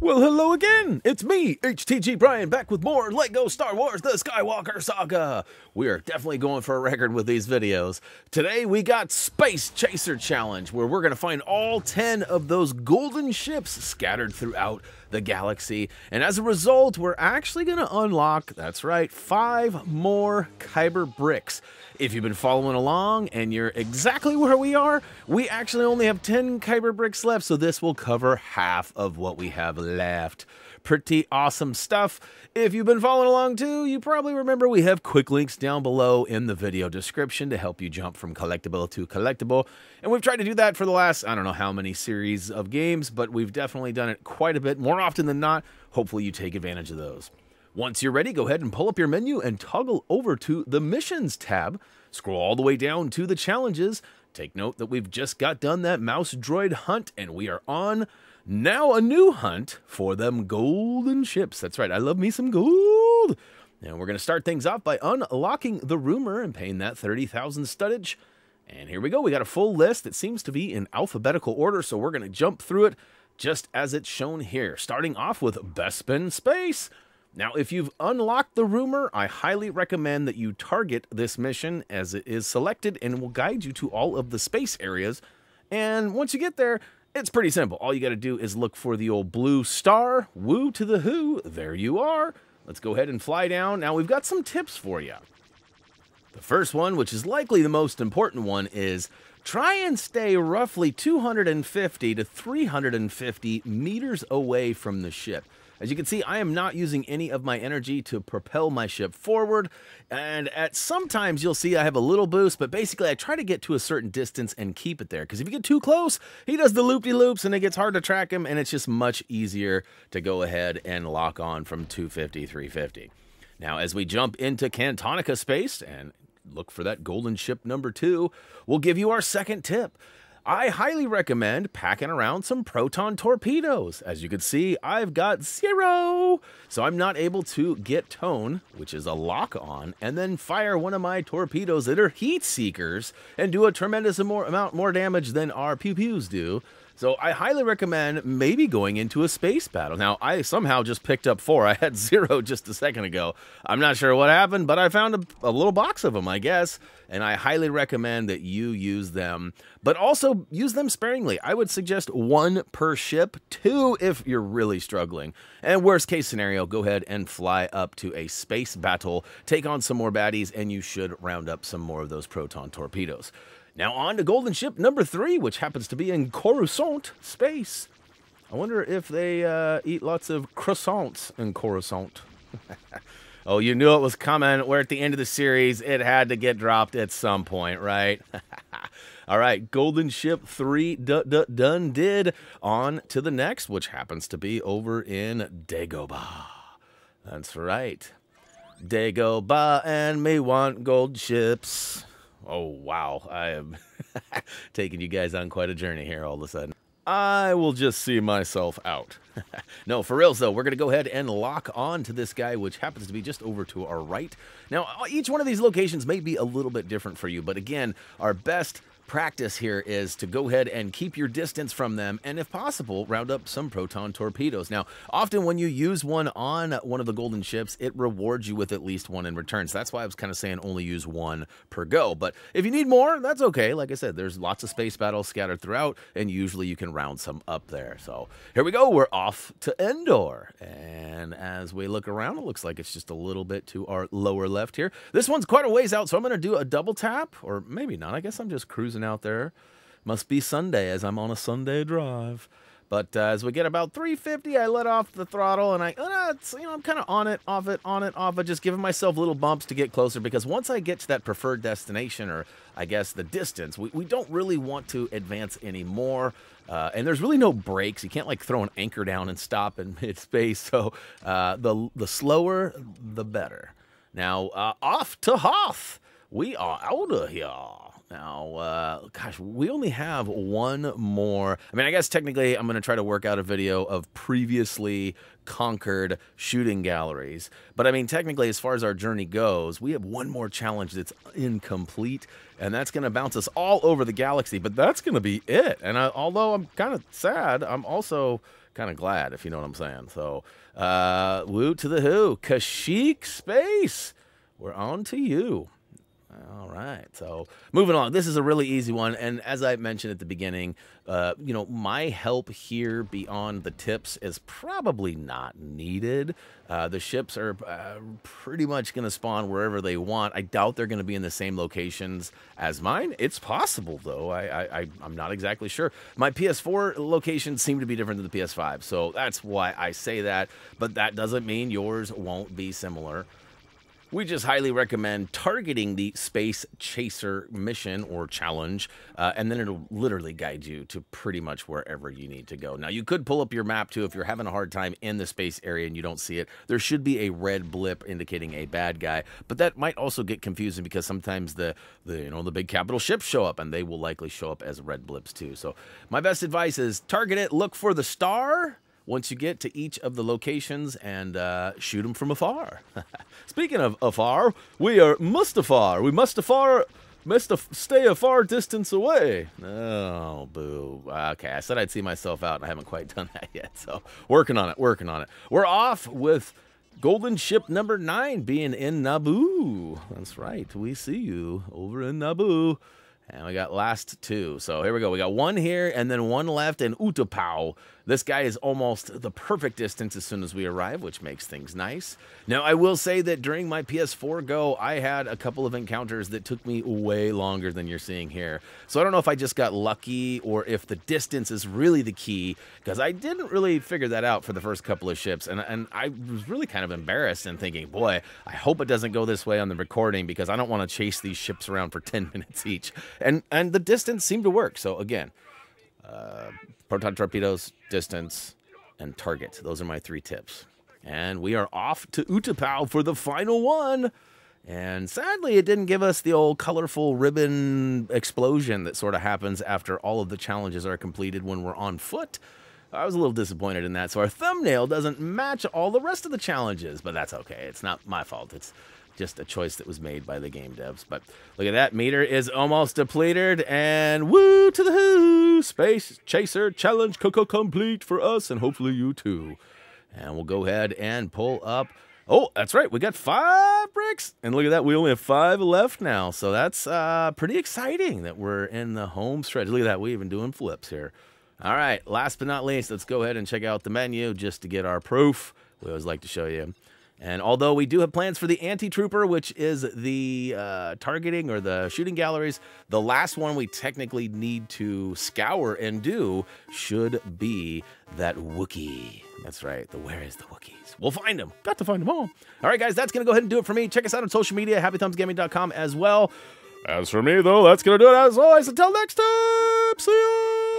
Well, hello again! It's me, HTG Brian, back with more LEGO Star Wars The Skywalker Saga! We are definitely going for a record with these videos. Today we got Space Chaser Challenge, where we're going to find all 10 of those golden ships scattered throughout the galaxy. And as a result, we're actually going to unlock, that's right, 5 more Kyber bricks. If you've been following along and you're exactly where we are, we actually only have 10 Kyber bricks left, so this will cover half of what we have left. Pretty awesome stuff. If you've been following along too, you probably remember we have quick links down below in the video description to help you jump from collectible to collectible. And we've tried to do that for the last, I don't know how many series of games, but we've definitely done it quite a bit, more often than not. Hopefully you take advantage of those. Once you're ready, go ahead and pull up your menu and toggle over to the Missions tab. Scroll all the way down to the Challenges. Take note that we've just got done that mouse droid hunt, and we are on now a new hunt for them golden ships. That's right, I love me some gold. And we're going to start things off by unlocking the rumor and paying that 30,000 studdage. And here we go. We got a full list that seems to be in alphabetical order, so we're going to jump through it just as it's shown here. Starting off with Bespin Space. Now, if you've unlocked the rumor, I highly recommend that you target this mission as it is selected and will guide you to all of the space areas. And once you get there, it's pretty simple. All you got to do is look for the old blue star. Woo to the who. There you are. Let's go ahead and fly down. Now, we've got some tips for you. The first one, which is likely the most important one, is try and stay roughly 250 to 350 meters away from the ship. As you can see, I am not using any of my energy to propel my ship forward, and sometimes you'll see I have a little boost, but basically I try to get to a certain distance and keep it there, because if you get too close, he does the loop-de-loops and it gets hard to track him, and it's just much easier to go ahead and lock on from 250, 350. Now, as we jump into Cantonica space and look for that golden ship number 2, we'll give you our second tip. I highly recommend packing around some proton torpedoes. As you can see, I've got 0, so I'm not able to get tone, which is a lock on, and then fire one of my torpedoes that are heat seekers and do a tremendous amount more damage than our pew-pews do. So I highly recommend maybe going into a space battle. Now, I somehow just picked up 4. I had 0 just a second ago. I'm not sure what happened, but I found a little box of them, I guess. And I highly recommend that you use them, but also use them sparingly. I would suggest 1 per ship, 2 if you're really struggling. And worst case scenario, go ahead and fly up to a space battle, take on some more baddies, and you should round up some more of those proton torpedoes. Now on to golden ship number 3, which happens to be in Coruscant space. I wonder if they eat lots of croissants in Coruscant. Oh, you knew it was coming. We're at the end of the series. It had to get dropped at some point, right? All right, golden ship 3 done did. On to the next, which happens to be over in Dagobah. That's right. Dagobah and me want gold ships. Oh, wow. I am taking you guys on quite a journey here all of a sudden. I will just see myself out. No, for reals, though, we're going to go ahead and lock on to this guy, which happens to be just over to our right. Now, each one of these locations may be a little bit different for you, but again, our best practice here is to go ahead and keep your distance from them, and if possible, round up some proton torpedoes. Now, often when you use one on one of the golden ships, it rewards you with at least 1 in return. So that's why I was kind of saying only use 1 per go. But if you need more, that's okay. Like I said, there's lots of space battles scattered throughout, and usually you can round some up there. So here we go. We're off to Endor. And as we look around, it looks like it's just a little bit to our lower left here. This one's quite a ways out, so I'm going to do a double tap, or maybe not. I guess I'm just cruising out there. Must be Sunday as I'm on a Sunday drive. But as we get about 350, I let off the throttle and I'm kind of on it, off it, on it, off it, just giving myself little bumps to get closer, because once I get to that preferred destination, or I guess the distance, we don't really want to advance anymore. And there's really no brakes. You can't like throw an anchor down and stop in mid-space. So the slower, the better. Now, off to Hoth. We are out of here. Now, gosh, we only have 1 more. I mean, I guess technically I'm going to try to work out a video of previously conquered shooting galleries. But I mean, technically, as far as our journey goes, we have 1 more challenge that's incomplete, and that's going to bounce us all over the galaxy. But that's going to be it. And although I'm kind of sad, I'm also kind of glad, if you know what I'm saying. So, woo to the who. Kashyyyk Space, we're on to you. All right, so moving on. This is a really easy one, and as I mentioned at the beginning, you know, my help here beyond the tips is probably not needed. The ships are pretty much going to spawn wherever they want. I doubt they're going to be in the same locations as mine. It's possible, though. I'm not exactly sure. My PS4 locations seem to be different than the PS5, so that's why I say that, but that doesn't mean yours won't be similar. We just highly recommend targeting the Space Chaser mission or challenge, and then it'll literally guide you to pretty much wherever you need to go. Now, you could pull up your map, too, if you're having a hard time in the space area and you don't see it. There should be a red blip indicating a bad guy, but that might also get confusing because sometimes the big capital ships show up, and they will likely show up as red blips, too. So my best advice is target it, look for the star once you get to each of the locations, and shoot them from afar. Speaking of afar, we are Mustafar. We must stay a far distance away. Oh, boo. Okay, I said I'd see myself out, and I haven't quite done that yet, so working on it, working on it. We're off with Golden Ship number 9 being in Naboo. That's right, we see you over in Naboo. And we got last 2. So here we go. We got 1 here and then 1 left in Utapau. This guy is almost the perfect distance as soon as we arrive, which makes things nice. Now, I will say that during my PS4 go, I had a couple of encounters that took me way longer than you're seeing here. So I don't know if I just got lucky or if the distance is really the key, because I didn't really figure that out for the first couple of ships. And I was really kind of embarrassed and thinking, boy, I hope it doesn't go this way on the recording, because I don't want to chase these ships around for 10 minutes each. And the distance seemed to work. So again, proton torpedoes, distance, and target. Those are my 3 tips. And we are off to Utapau for the final one. And sadly, it didn't give us the old colorful ribbon explosion that sort of happens after all of the challenges are completed when we're on foot. I was a little disappointed in that. So our thumbnail doesn't match all the rest of the challenges, but that's okay. It's not my fault. It's just a choice that was made by the game devs. But look at that. Meter is almost depleted. And woo to the who. Space Chaser Challenge complete for us, and hopefully you too. And we'll go ahead and pull up. Oh, that's right. We got 5 bricks. And look at that. We only have 5 left now. So that's pretty exciting that we're in the home stretch. Look at that. We're even doing flips here. All right. Last but not least, let's go ahead and check out the menu just to get our proof. We always like to show you. And although we do have plans for the Anti-Trooper, which is the targeting or the shooting galleries, the last one we technically need to scour and do should be that Wookiee. That's right. Where is the Wookiees? We'll find them. Got to find them all. All right, guys, that's going to go ahead and do it for me. Check us out on social media, HappyThumbsGaming.com as well. As for me, though, that's going to do it as always. Until next time, see ya!